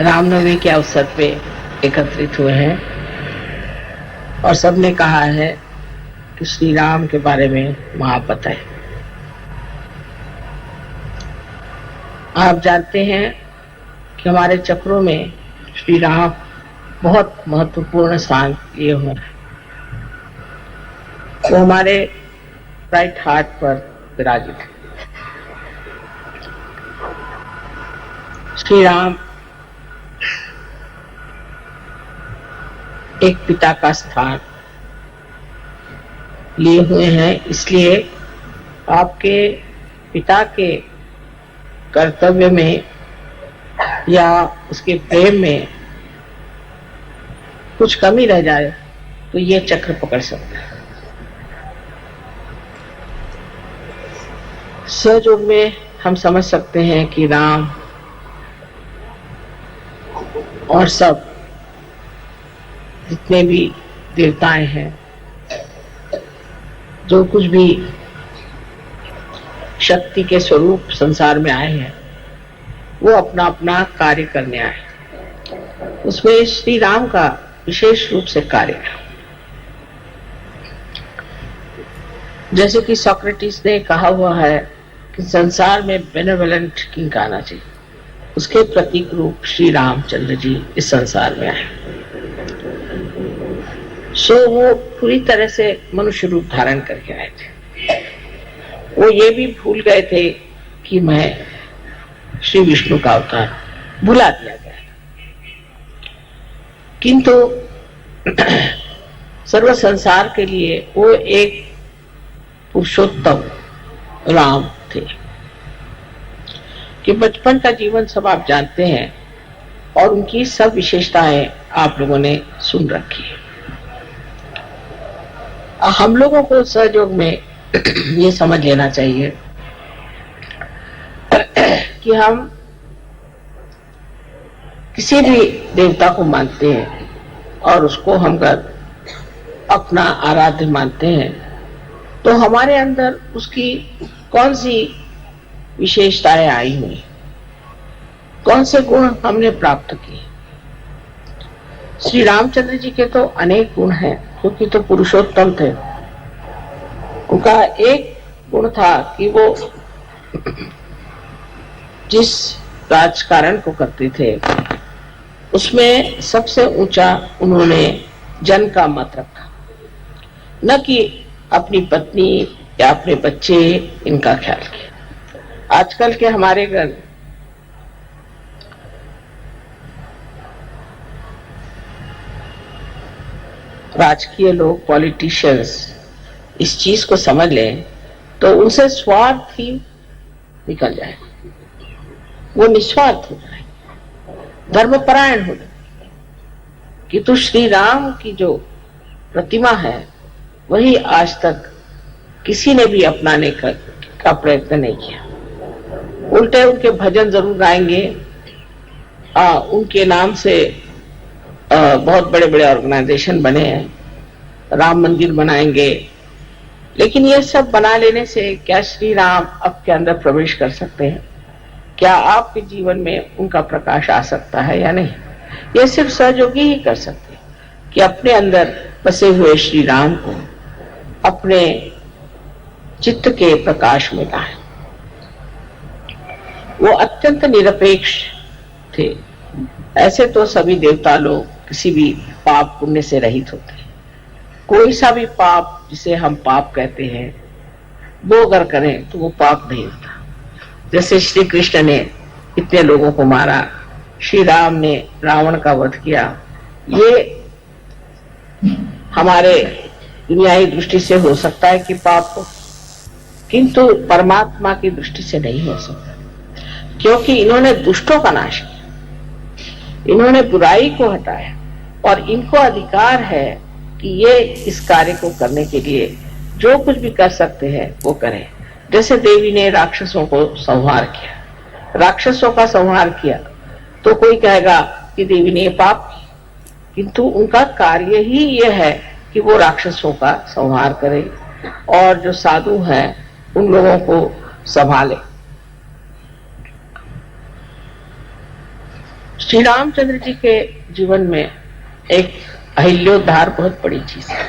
रामनवमी के अवसर पे एकत्रित हुए हैं और सबने कहा है कि श्री राम के बारे में महापत है। आप जानते हैं कि हमारे चक्रों में श्री राम बहुत महत्वपूर्ण स्थान लिए हुए हैं। वो हमारे राइट हार्ट पर विराजित है। श्री राम एक पिता का स्थान लिए हुए हैं, इसलिए आपके पिता के कर्तव्य में या उसके प्रेम में कुछ कमी रह जाए तो ये चक्र पकड़ सकता है। सहयोग में हम समझ सकते हैं कि राम और सब जितने भी देवताएं हैं, जो कुछ भी शक्ति के स्वरूप संसार में आए हैं, वो अपना अपना कार्य करने आए। उसमें श्री राम का विशेष रूप से कार्य है। जैसे कि सोक्रेटिस ने कहा हुआ है कि संसार में बेनेवोलेंट किंग आना चाहिए, उसके प्रतीक रूप श्री रामचंद्र जी इस संसार में आए। सो वो पूरी तरह से मनुष्य रूप धारण करके आए थे। वो ये भी भूल गए थे कि मैं श्री विष्णु का अवतार, भुला दिया गया। किंतु सर्व संसार के लिए वो एक पुरुषोत्तम राम थे कि बचपन का जीवन सब आप जानते हैं और उनकी सब विशेषताएं आप लोगों ने सुन रखी है। हम लोगों को सहयोग में ये समझ लेना चाहिए कि हम किसी भी देवता को मानते हैं और उसको हम अपना आराध्य मानते हैं, तो हमारे अंदर उसकी कौन सी विशेषताएं आई हुई, कौन से गुण हमने प्राप्त किए। श्री रामचंद्र जी के तो अनेक गुण हैं, क्योंकि तो पुरुषोत्तम थे। उनका एक गुण था कि वो जिस राजकारण को करते थे उसमें सबसे ऊंचा उन्होंने जन का मत रखा, न कि अपनी पत्नी या अपने बच्चे इनका ख्याल किया। आजकल के हमारे घर राजकीय लोग, पॉलिटिशियंस इस चीज को समझ लें तो उनसे स्वार्थ ही निकल जाए, वो निस्वार्थ हो जाए, धर्मपरायण हो जाए। किंतु श्री राम की जो प्रतिमा है वही आज तक किसी ने भी अपनाने का प्रयत्न नहीं किया। उल्टे उनके भजन जरूर गाएंगे, उनके नाम से बहुत बड़े बड़े ऑर्गेनाइजेशन बने हैं, राम मंदिर बनाएंगे, लेकिन ये सब बना लेने से क्या श्री राम आपके अंदर प्रवेश कर सकते हैं? क्या आपके जीवन में उनका प्रकाश आ सकता है या नहीं? ये सिर्फ सहयोगी ही कर सकते हैं कि अपने अंदर बसे हुए श्री राम को अपने चित्त के प्रकाश में लाएं। वो अत्यंत निरपेक्ष थे। ऐसे तो सभी देवता लोग किसी भी पाप पुण्य से रहित होते हैं। कोई सा भी पाप जिसे हम पाप कहते हैं वो अगर करें तो वो पाप नहीं होता। जैसे श्री कृष्ण ने इतने लोगों को मारा, श्री राम ने रावण का वध किया, ये हमारे दुनियाई दृष्टि से हो सकता है कि पाप हो, किंतु परमात्मा की दृष्टि से नहीं हो सकता, क्योंकि इन्होंने दुष्टों का नाश किया, इन्होंने बुराई को हटाया और इनको अधिकार है कि ये इस कार्य को करने के लिए जो कुछ भी कर सकते हैं वो करें। जैसे देवी ने राक्षसों को संहार किया, राक्षसों का संहार किया, तो कोई कहेगा कि देवी ने ये पाप किया, किंतु उनका कार्य ही ये है कि वो राक्षसों का संहार करे और जो साधु हैं उन लोगों को संभाले। श्री रामचंद्र जी के जीवन में एक अहिल्योद्धार बहुत बड़ी चीज है।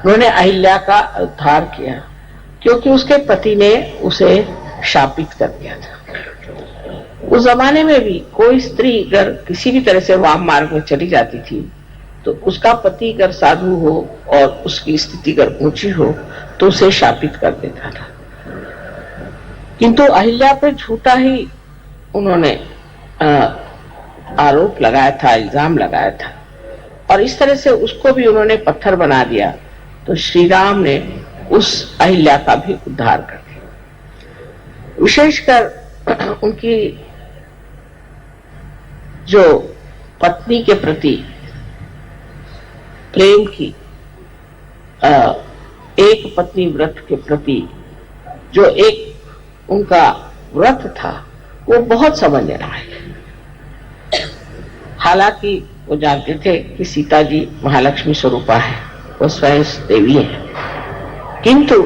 उन्होंने अहिल्या का उद्धार किया क्योंकि उसके पति ने उसे शापित कर दिया था। उस जमाने में भी कोई स्त्री अगर किसी भी तरह से वाम मार्ग में चली जाती थी तो उसका पति अगर साधु हो और उसकी स्थिति अगर ऊंची हो तो उसे शापित कर देता था। किंतु अहिल्या पे झूठा ही उन्होंने आरोप लगाया था, इल्जाम लगाया था और इस तरह से उसको भी उन्होंने पत्थर बना दिया। तो श्री राम ने उस अहिल्या का भी उद्धार कर दिया। विशेषकर उनकी जो पत्नी के प्रति प्रेम की एक पत्नी व्रत के प्रति जो एक उनका व्रत था वो बहुत समझना है। हालांकि वो जानते थे कि सीता जी महालक्ष्मी स्वरूपा है, वो स्वयं देवी है, किंतु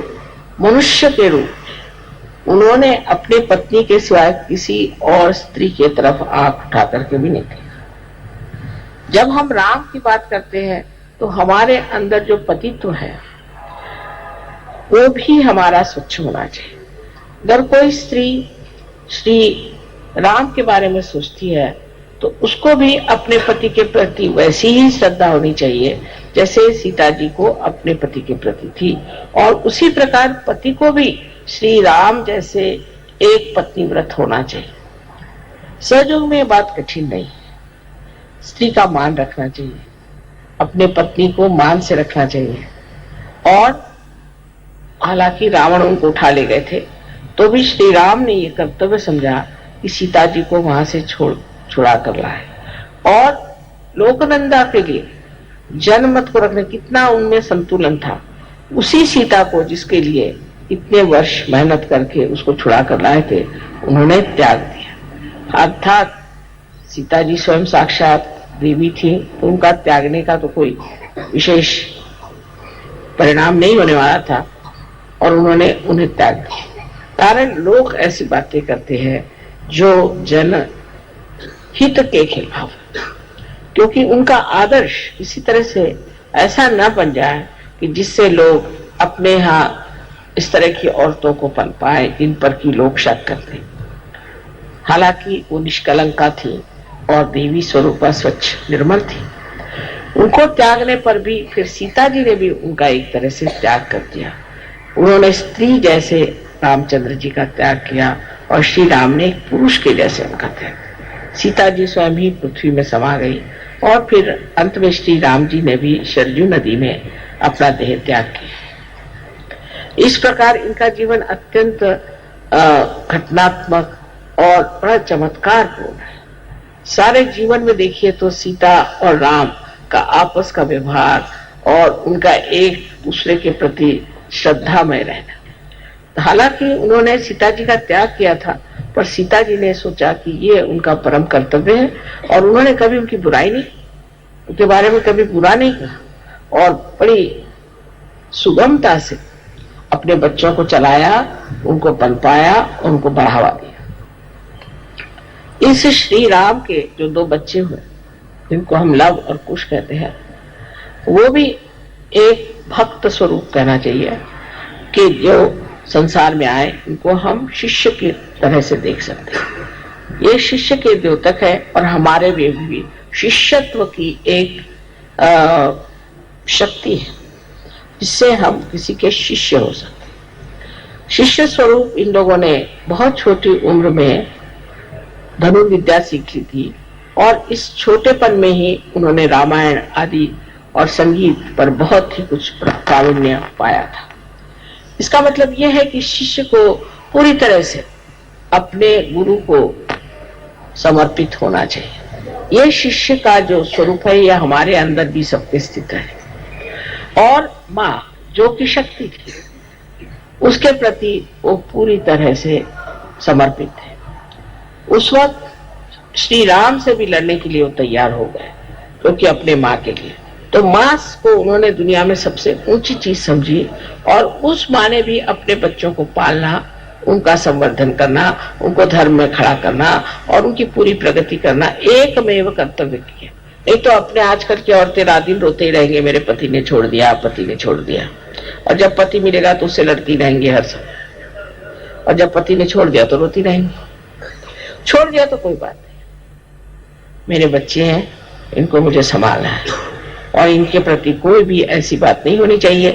मनुष्य के रूप उन्होंने अपने पत्नी के सिवाय किसी और स्त्री की तरफ आंख उठा करके भी नहीं देखा। जब हम राम की बात करते हैं तो हमारे अंदर जो पतित्व है वो भी हमारा स्वच्छ होना चाहिए। अगर कोई स्त्री श्री राम के बारे में सोचती है तो उसको भी अपने पति के प्रति वैसी ही श्रद्धा होनी चाहिए जैसे सीता जी को अपने पति के प्रति थी, और उसी प्रकार पति को भी श्री राम जैसे एक पत्नी व्रत होना चाहिए। सहयोग में बात कठिन नहीं है। स्त्री का मान रखना चाहिए, अपने पत्नी को मान से रखना चाहिए। और हालांकि रावण उनको उठा ले गए थे तो भी श्री राम ने ये कर्तव्य समझा कि सीता जी को वहां से छुड़ा कर लाए, और लोकनंदा के लिए जनमत को रखने कितना उनमें संतुलन था। उसी सीता को जिसके लिए इतने वर्ष मेहनत करके उसको छुड़ा कर लाए थे उन्होंने त्याग दिया। अर्थात सीता जी स्वयं साक्षात देवी थी तो उनका त्यागने का तो कोई विशेष परिणाम नहीं होने वाला था और उन्होंने उन्हें त्याग दिया। कारण लोग ऐसी बातें करते हैं जो जन हित के खिलाफ, क्योंकि उनका आदर्श इसी तरह से ऐसा न बन जाए कि जिससे लोग अपने यहाँ इस तरह की औरतों को पल पाए जिन पर की लोग शक करते। हालांकि वो निष्कलंका थी और देवी स्वरूपा स्वच्छ निर्मल थी। उनको त्यागने पर भी फिर सीता जी ने भी उनका एक तरह से त्याग कर दिया। उन्होंने स्त्री जैसे रामचंद्र जी का त्याग किया और श्री राम ने एक पुरुष के जैसे उनका त्याग। सीता जी स्वयं ही पृथ्वी में समा गई और फिर अंत में श्री राम जी ने भी सरयू नदी में अपना देह त्याग किया। इस प्रकार इनका जीवन अत्यंत घटनात्मक और बड़ा चमत्कारपूर्ण है। सारे जीवन में देखिए तो सीता और राम का आपस का व्यवहार और उनका एक दूसरे के प्रति श्रद्धामय रहना। हालांकि उन्होंने सीता जी का त्याग किया था पर सीता जी ने सोचा कि ये उनका परम कर्तव्य है और उन्होंने कभी उनकी बुराई नहीं, उनके बारे में कभी बुरा नहीं कहा और बड़ी सुगमता से अपने बच्चों को चलाया, उनको पनपाया, उनको बढ़ावा दिया। इस श्री राम के जो दो बच्चे हुए जिनको हम लव और कुश कहते हैं, वो भी एक भक्त स्वरूप कहना चाहिए कि जो संसार में आए इनको हम शिष्य की तरह से देख सकते हैं। ये शिष्य के द्योतक है और हमारे भी शिष्यत्व की एक शक्ति है जिससे हम किसी के शिष्य हो सकते हैं। शिष्य स्वरूप इन लोगों ने बहुत छोटी उम्र में धनुर्विद्या सीख ली थी और इस छोटेपन में ही उन्होंने रामायण आदि और संगीत पर बहुत ही कुछ प्रावीण्य पाया था। इसका मतलब यह है कि शिष्य को पूरी तरह से अपने गुरु को समर्पित होना चाहिए। यह शिष्य का जो स्वरूप है यह हमारे अंदर भी सबके स्थित है। और माँ जो कि शक्ति थी उसके प्रति वो पूरी तरह से समर्पित है। उस वक्त श्री राम से भी लड़ने के लिए वो तैयार हो गए क्योंकि अपने माँ के लिए। तो माँ को उन्होंने दुनिया में सबसे ऊंची चीज समझी और उस माँ ने भी अपने बच्चों को पालना, उनका संवर्धन करना, उनको धर्म में खड़ा करना और उनकी पूरी प्रगति करना एकमेव कर्तव्य किया। नहीं तो अपने आजकल की औरतें रात दिन रोते ही रहेंगे, मेरे पति ने छोड़ दिया, पति ने छोड़ दिया, और जब पति मिलेगा तो उससे लड़ती रहेंगी हर समय, और जब पति ने छोड़ दिया तो रोती रहेंगी। छोड़ दिया तो कोई बात नहीं, मेरे बच्चे हैं, इनको मुझे संभालना है, और इनके प्रति कोई भी ऐसी बात नहीं होनी चाहिए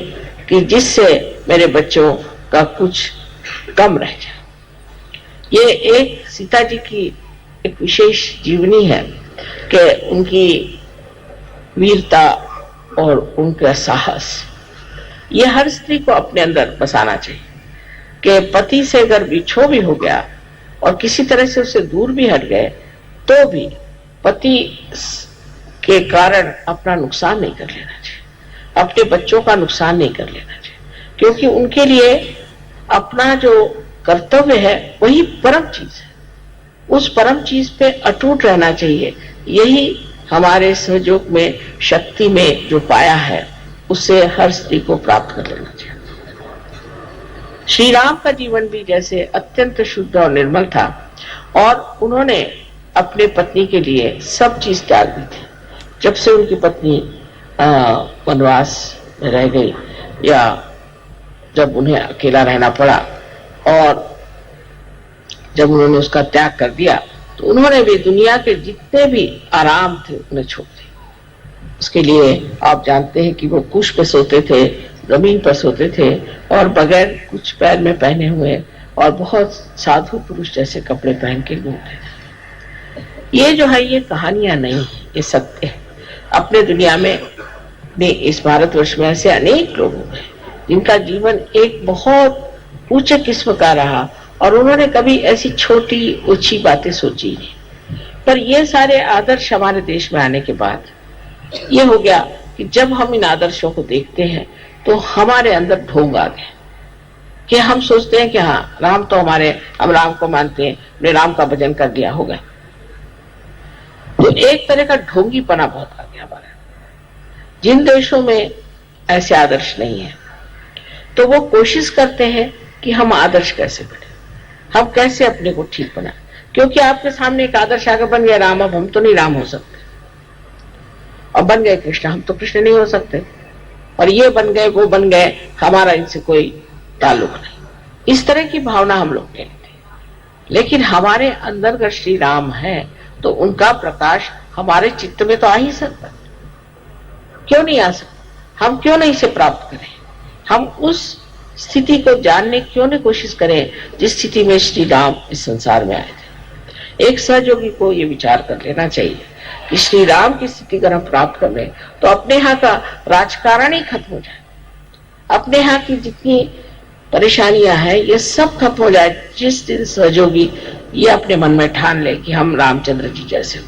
कि जिससे मेरे बच्चों का कुछ कम रह जाए। ये एक सीता जी की एक विशेष जीवनी है कि उनकी वीरता और उनका साहस, ये हर स्त्री को अपने अंदर बसाना चाहिए कि पति से अगर बिछो भी हो गया और किसी तरह से उससे दूर भी हट गए तो भी पति के कारण अपना नुकसान नहीं कर लेना चाहिए, अपने बच्चों का नुकसान नहीं कर लेना चाहिए, क्योंकि उनके लिए अपना जो कर्तव्य है वही परम चीज है। उस परम चीज पे अटूट रहना चाहिए। यही हमारे सहयोग में, शक्ति में जो पाया है, उससे हर स्त्री को प्राप्त कर लेना चाहिए। श्री राम का जीवन भी जैसे अत्यंत शुद्ध और निर्मल था, और उन्होंने अपने पत्नी के लिए सब चीज त्याग दी थी। जब से उनकी पत्नी वनवास में रह गई, या जब उन्हें अकेला रहना पड़ा और जब उन्होंने उसका त्याग कर दिया, तो उन्होंने भी दुनिया के जितने भी आराम थे उन्हें छोड़ दिए। उसके लिए आप जानते हैं कि वो कुश पे सोते थे, जमीन पर सोते थे, और बगैर कुछ पैर में पहने हुए, और बहुत साधु पुरुष जैसे कपड़े पहन के घूमते थे। ये जो है ये कहानियां नहीं, ये सत्य है। अपने दुनिया में, इस भारतवर्ष में ऐसे अनेक लोग हैं जिनका जीवन एक बहुत उच्च किस्म का रहा, और उन्होंने कभी ऐसी छोटी ऊंची बातें सोची नहीं। पर ये सारे आदर्श हमारे देश में आने के बाद ये हो गया कि जब हम इन आदर्शों को देखते हैं तो हमारे अंदर ढोंग आ गया कि हम सोचते हैं कि हाँ, राम तो हम राम को मानते हैं, हमने राम का भजन कर दिया, हो गया। तो एक तरह का ढोंगीपना बहुत आ गया हमारा। जिन देशों में ऐसे आदर्श नहीं है तो वो कोशिश करते हैं कि हम आदर्श कैसे बने, हम कैसे अपने को ठीक बनाए, क्योंकि आपके सामने एक आदर्श आगे बन गया राम, अब हम तो नहीं राम हो सकते, और बन गए कृष्ण, हम तो कृष्ण नहीं हो सकते, और ये बन गए, वो बन गए, हमारा इनसे कोई ताल्लुक नहीं। इस तरह की भावना हम लोग लेते हैं। लेकिन हमारे अंदर अगर श्री राम है तो उनका प्रकाश हमारे चित्त में तो आ ही सकता, क्यों नहीं आ सकता? हम क्यों नहीं इसे प्राप्त करें? हम उस स्थिति को जानने क्यों नहीं कोशिश करें जिस स्थिति में श्री राम इस संसार में आए थे। एक सहयोगी को ये विचार कर लेना चाहिए कि श्री राम की स्थिति अगर हम प्राप्त कर लें तो अपने यहाँ का राजकारण ही खत्म हो जाए, अपने यहाँ की जितनी परेशानियां हैं ये सब खत्म हो जाए। जिस दिन सहयोगी ये अपने मन में ठान ले कि हम रामचंद्र जी जैसे